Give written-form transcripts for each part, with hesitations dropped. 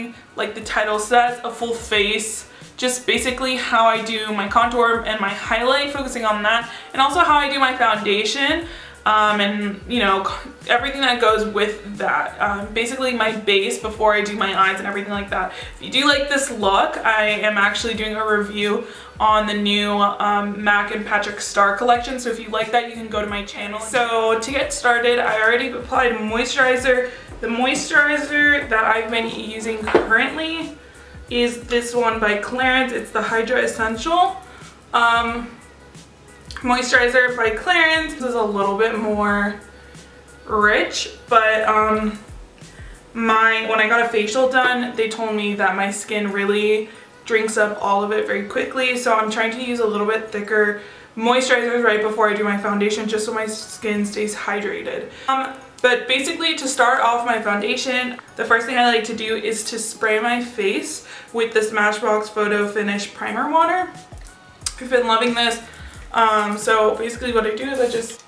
doing, like the title says, a full face. Just basically how I do my contour and my highlight, focusing on that, and also how I do my foundation, and you know, everything that goes with that. Basically my base before I do my eyes and everything like that. If you do like this look, I am actually doing a review on the new MAC and Patrick Star collection, so if you like that, you can go to my channel. So to get started, I already applied moisturizer. The moisturizer that I've been using currently is this one by Clarins. It's the Hydra Essential moisturizer by Clarins. This is a little bit more rich, but when I got a facial done, they told me that my skin really drinks up all of it very quickly, so I'm trying to use a little bit thicker moisturizers right before I do my foundation, just so my skin stays hydrated. But basically, to start off my foundation, the first thing I like to do is to spray my face with the Smashbox Photo Finish Primer Water. I've been loving this. So basically what I do is I just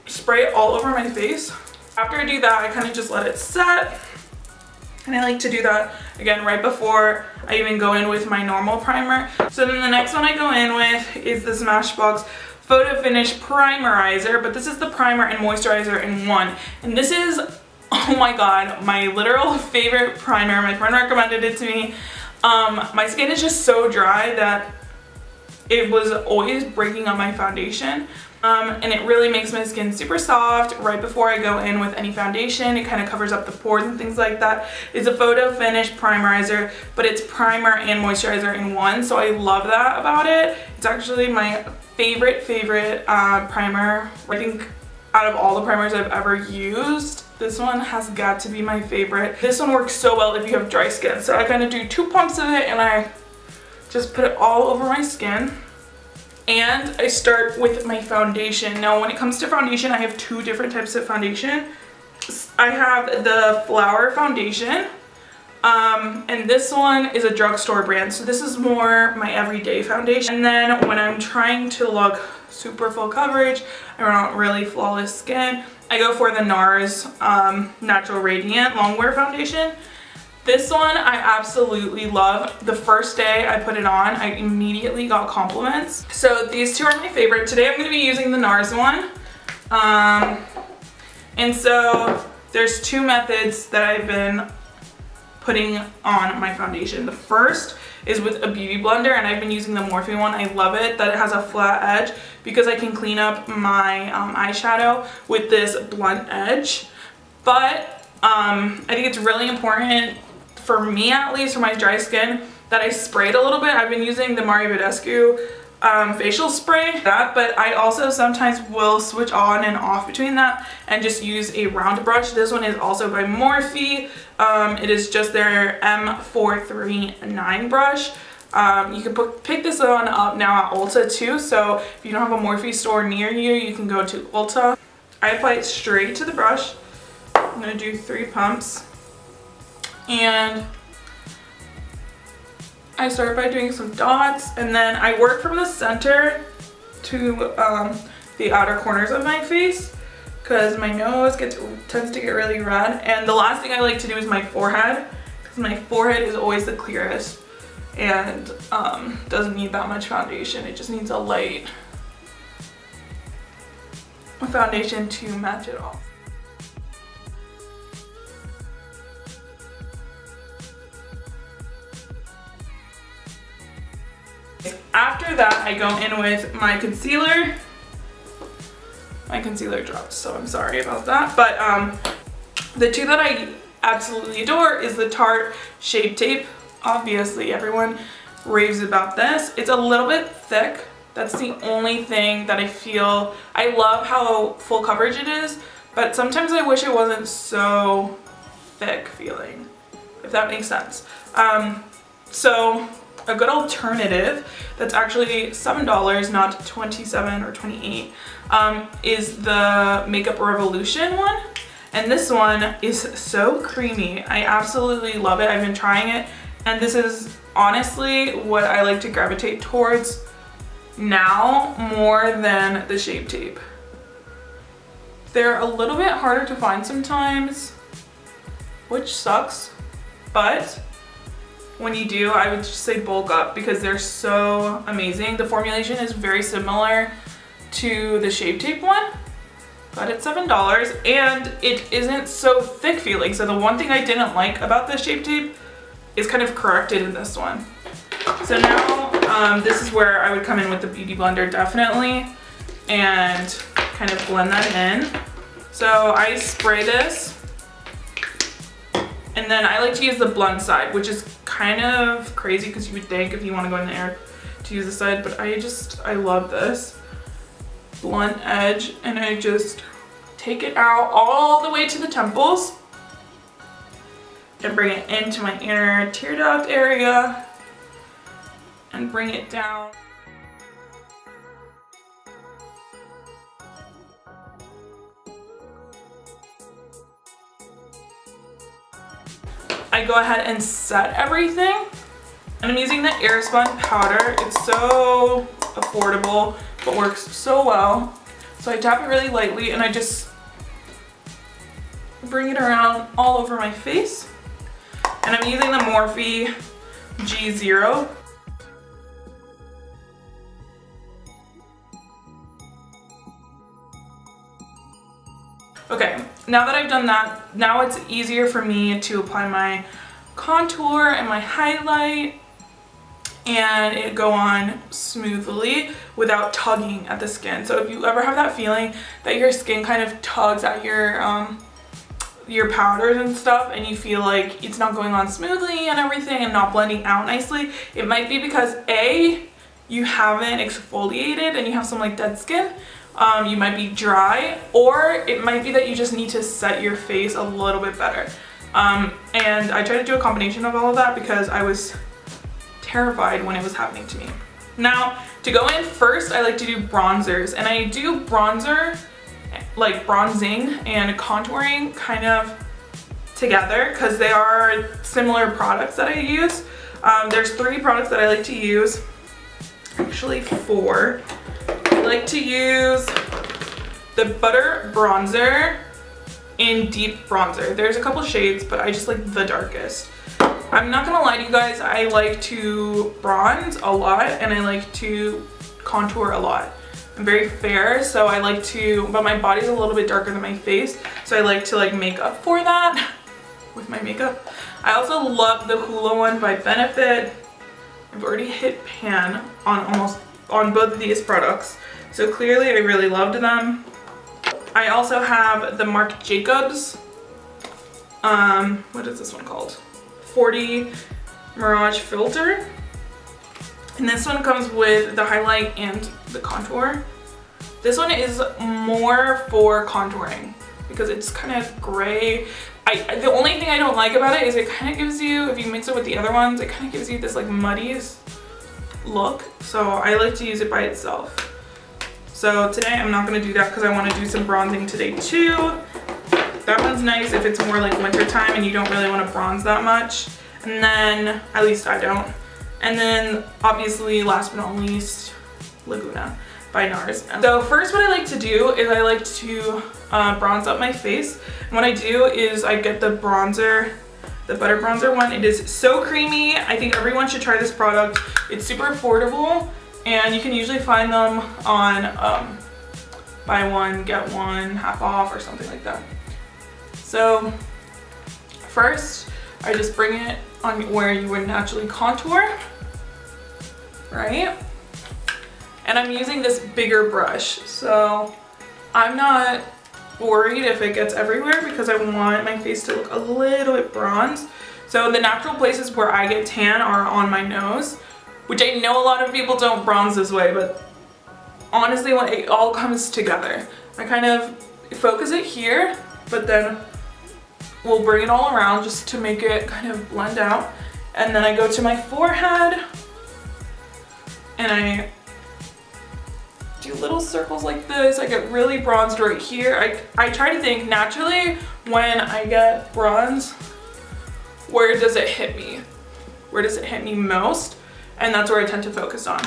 spray it all over my face. After I do that, I kind of just let it set. And I like to do that again right before I even go in with my normal primer. So then the next one I go in with is the Smashbox Photo Finish Primerizer, but this is the primer and moisturizer in one. And this is, oh my god, my literal favorite primer. My friend recommended it to me. My skin is just so dry that it was always breaking up my foundation. And it really makes my skin super soft right before I go in with any foundation. It kind of covers up the pores and things like that. It's a Photo Finish Primerizer, but it's primer and moisturizer in one, so I love that about it. It's actually my favorite primer. I think out of all the primers I've ever used, this one has got to be my favorite. This one works so well if you have dry skin. So I kind of do 2 pumps of it and I just put it all over my skin. And I start with my foundation. Now when it comes to foundation, I have 2 different types of foundation. I have the Flower Foundation, and this one is a drugstore brand, so this is more my everyday foundation. And then when I'm trying to look super full coverage, I want really flawless skin, I go for the NARS Natural Radiant Longwear Foundation. This one I absolutely love. The first day I put it on, I immediately got compliments. So these 2 are my favorite. Today I'm going to be using the NARS one. And so there's 2 methods that I've been putting on my foundation. The first is with a beauty blender, and I've been using the Morphe one. I love it that it has a flat edge because I can clean up my eyeshadow with this blunt edge. But I think it's really important, for me at least, for my dry skin, that I spray it a little bit. I've been using the Mario Badescu facial spray, but I also sometimes will switch on and off between that and just use a round brush. This one is also by Morphe. It is just their M439 brush. You can pick this one up now at Ulta too, so if you don't have a Morphe store near you, you can go to Ulta. I apply it straight to the brush. I'm going to do 3 pumps. And I start by doing some dots, and then I work from the center to the outer corners of my face because my nose tends to get really red. And the last thing I like to do is my forehead, because my forehead is always the clearest and doesn't need that much foundation. It just needs a light foundation to match it all. After that, I go in with my concealer. My concealer dropped, so I'm sorry about that. But the 2 that I absolutely adore is the Tarte Shape Tape. Obviously, everyone raves about this. It's a little bit thick. That's the only thing that I feel. I love how full coverage it is, but sometimes I wish it wasn't so thick feeling, if that makes sense. So a good alternative that's actually $7, not $27 or $28, is the Makeup Revolution one. And this one is so creamy. I absolutely love it. I've been trying it, and this is honestly what I like to gravitate towards now more than the Shape Tape. They're a little bit harder to find sometimes, which sucks, but when you do, I would just say bulk up because they're so amazing. The formulation is very similar to the Shape Tape one, but it's $7 and it isn't so thick feeling. So the one thing I didn't like about the Shape Tape is kind of corrected in this one. So now this is where I would come in with the Beauty Blender definitely and kind of blend that in. So I spray this and then I like to use the blunt side, which is kind of crazy because you would think if you want to go in there to use the side, but I love this blunt edge and I just take it out all the way to the temples and bring it into my inner tear duct area and bring it down. I go ahead and set everything and I'm using the Airspun powder. It's so affordable but works so well. So I tap it really lightly and I just bring it around all over my face. And I'm using the Morphe G0. Okay, now that I've done that, now it's easier for me to apply my contour and my highlight and it go on smoothly without tugging at the skin. So if you ever have that feeling that your skin kind of tugs at your powders and stuff and you feel like it's not going on smoothly and everything and not blending out nicely, it might be because A, you haven't exfoliated and you have some like dead skin. You might be dry, or it might be that you just need to set your face a little bit better. And I tried to do a combination of all of that because I was terrified when it was happening to me. Now, to go in first, I like to do bronzers, and I do bronzer, like bronzing and contouring kind of together because they are similar products that I use. There's 3 products that I like to use, actually 4. I like to use the Butter Bronzer in Deep Bronzer. There's a couple shades, but I just like the darkest. I'm not gonna lie to you guys, I like to bronze a lot and I like to contour a lot. I'm very fair, so I like to, but my body's a little bit darker than my face, so I like to like make up for that with my makeup. I also love the Hula one by Benefit. I've already hit pan on both of these products. So clearly I really loved them. I also have the Marc Jacobs, what is this one called? 40 Mirage Filter. And this one comes with the highlight and the contour. This one is more for contouring because it's kind of gray. The only thing I don't like about it is it kind of gives you, if you mix it with the other ones, it kind of gives you this like muddy look. So I like to use it by itself. So today I'm not going to do that because I want to do some bronzing today too. That one's nice if it's more like winter time and you don't really want to bronze that much. And then, at least I don't. And then obviously last but not least, Laguna by NARS. So first what I like to do is I like to bronze up my face. And what I do is I get the bronzer, the Butter Bronzer one. It is so creamy. I think everyone should try this product. It's super affordable and you can usually find them on buy one, get one, half off or something like that. So first I just bring it on where you would naturally contour, right? And I'm using this bigger brush, so I'm not worried if it gets everywhere because I want my face to look a little bit bronzed. So the natural places where I get tan are on my nose, which I know a lot of people don't bronze this way, but honestly when it all comes together, I kind of focus it here, but then we'll bring it all around just to make it kind of blend out. And then I go to my forehead and I do little circles like this. I get really bronzed right here. I try to think naturally when I get bronze, where does it hit me? Where does it hit me most? And that's where I tend to focus on.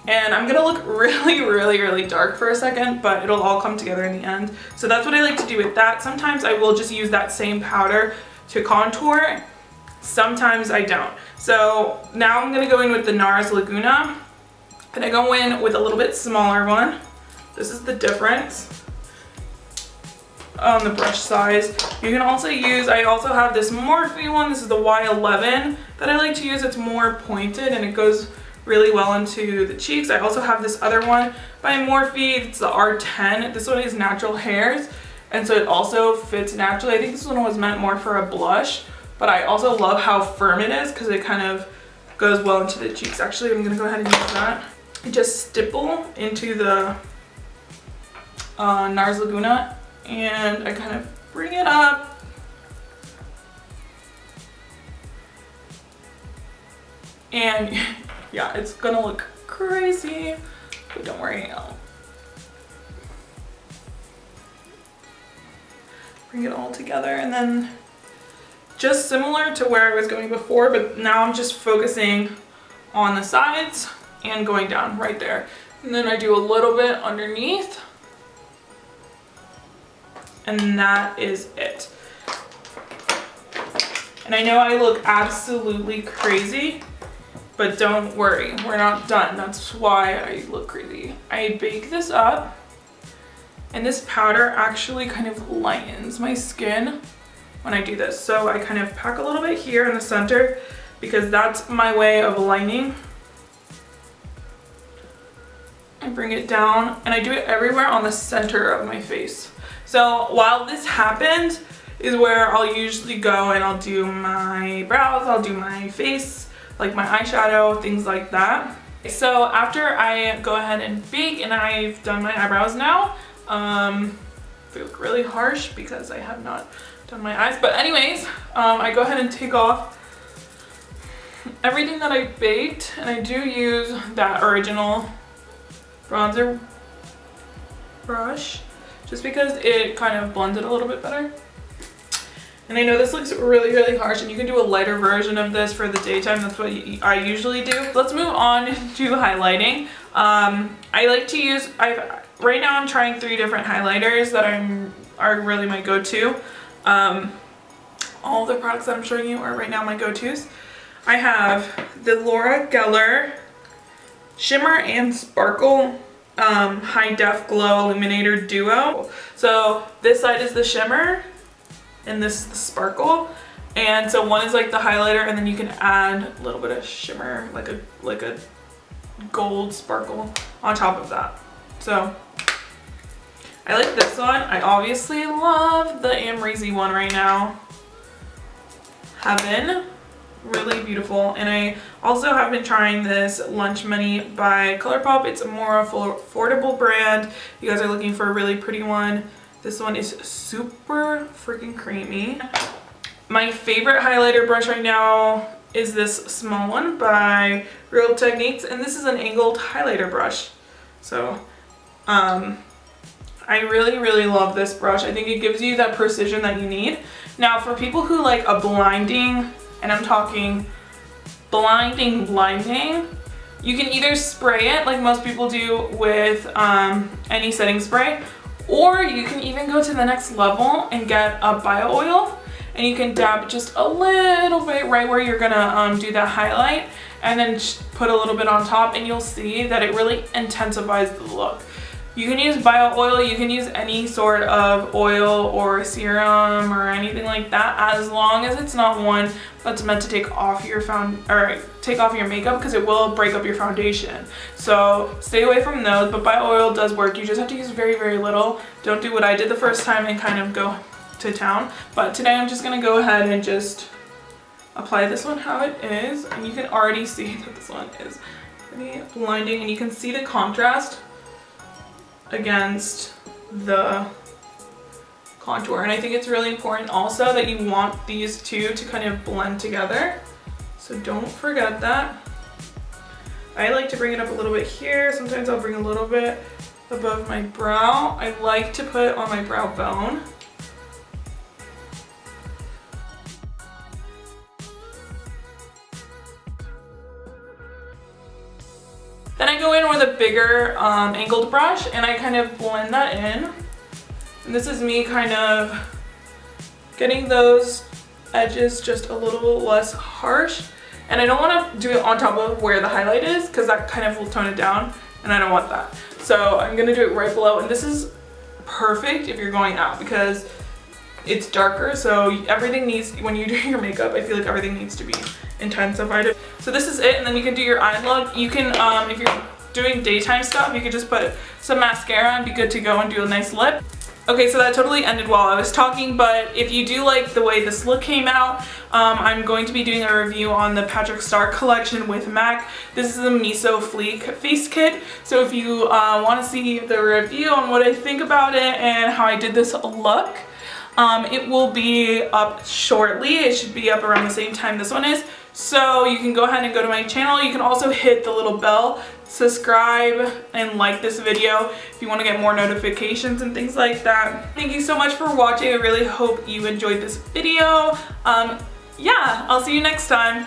And I'm gonna look really, really, really dark for a second, but it'll all come together in the end. So that's what I like to do with that. Sometimes I will just use that same powder to contour. Sometimes I don't. So now I'm gonna go in with the NARS Laguna, and I go in with a little bit smaller one. This is the difference on the brush size. You can also use, I also have this Morphe one. This is the Y11 that I like to use. It's more pointed and it goes really well into the cheeks. I also have this other one by Morphe. It's the R10. This one is natural hairs, and so it also fits naturally. I think this one was meant more for a blush, but I also love how firm it is because it kind of goes well into the cheeks. Actually, I'm gonna go ahead and use that. I just stipple into the NARS Laguna, and I kind of bring it up. And yeah, it's gonna look crazy, but don't worry, I'll bring it all together. And then just similar to where I was going before, but now I'm just focusing on the sides and going down right there. And then I do a little bit underneath, and that is it. And I know I look absolutely crazy, but don't worry, we're not done. That's why I look crazy. I bake this up, and this powder actually kind of lightens my skin when I do this. So I kind of pack a little bit here in the center because that's my way of lining. I bring it down, and I do it everywhere on the center of my face. So while this happens is where I'll usually go and I'll do my brows, I'll do my face, like my eyeshadow, things like that. So after I go ahead and bake and I've done my eyebrows now, they look really harsh because I have not done my eyes. But anyways, I go ahead and take off everything that I baked, and I do use that original bronzer brush just because it kind of blends it a little bit better. And I know this looks really, really harsh, and you can do a lighter version of this for the daytime. That's what I usually do. Let's move on to highlighting. I like to use, right now I'm trying 3 different highlighters that are really my go-to. All the products that I'm showing you are right now my go-tos. I have the Laura Geller Shimmer and Sparkle High Def Glow Illuminator Duo. So this side is the shimmer, and this is the sparkle. And so one is like the highlighter, and then you can add a little bit of shimmer, like a gold sparkle on top of that. So I like this one. I obviously love the Amrezy one right now. Heaven. Really beautiful. And I also have been trying this Lunch Money by ColourPop. It's a more affordable brand. You guys are looking for a really pretty one. This one is super freaking creamy. My favorite highlighter brush right now is this small one by Real Techniques, and this is an angled highlighter brush. So I really, really love this brush. I think it gives you that precision that you need. Now for people who like a blinding, and I'm talking blinding, you can either spray it like most people do with any setting spray, or you can even go to the next level and get a bio oil, and you can dab just a little bit right where you're gonna do that highlight, and then put a little bit on top, and you'll see that it really intensifies the look. You can use bio oil, you can use any sort of oil or serum or anything like that, as long as it's not one that's meant to take off your makeup, because it will break up your foundation. So stay away from those, but bio oil does work. You just have to use very, very little. Don't do what I did the first time and kind of go to town. But today I'm just gonna go ahead and just apply this one how it is, and you can already see that this one is pretty blinding, and you can see the contrast against the contour. And I think it's really important also that you want these two to kind of blend together, so don't forget that. I like to bring it up a little bit here. Sometimes I'll bring a little bit above my brow. I like to put it on my brow bone. Then I go in with a bigger angled brush, and I kind of blend that in. And this is me kind of getting those edges just a little less harsh. And I don't want to do it on top of where the highlight is because that kind of will tone it down and I don't want that. So I'm going to do it right below, and this is perfect if you're going out because it's darker, so everything needs, when you do your makeup, I feel like everything needs to be intensified. So this is it, and then you can do your eye look. You can, if you're doing daytime stuff, you could just put some mascara and be good to go and do a nice lip. Okay, so that totally ended while I was talking, but if you do like the way this look came out, I'm going to be doing a review on the Patrick Star collection with MAC. This is the Miso Fleek face kit, so if you want to see the review on what I think about it and how I did this look, it will be up shortly. It should be up around the same time this one is. So you can go ahead and go to my channel. You can also hit the little bell, subscribe, and like this video if you want to get more notifications and things like that. Thank you so much for watching. I really hope you enjoyed this video. Yeah, I'll see you next time.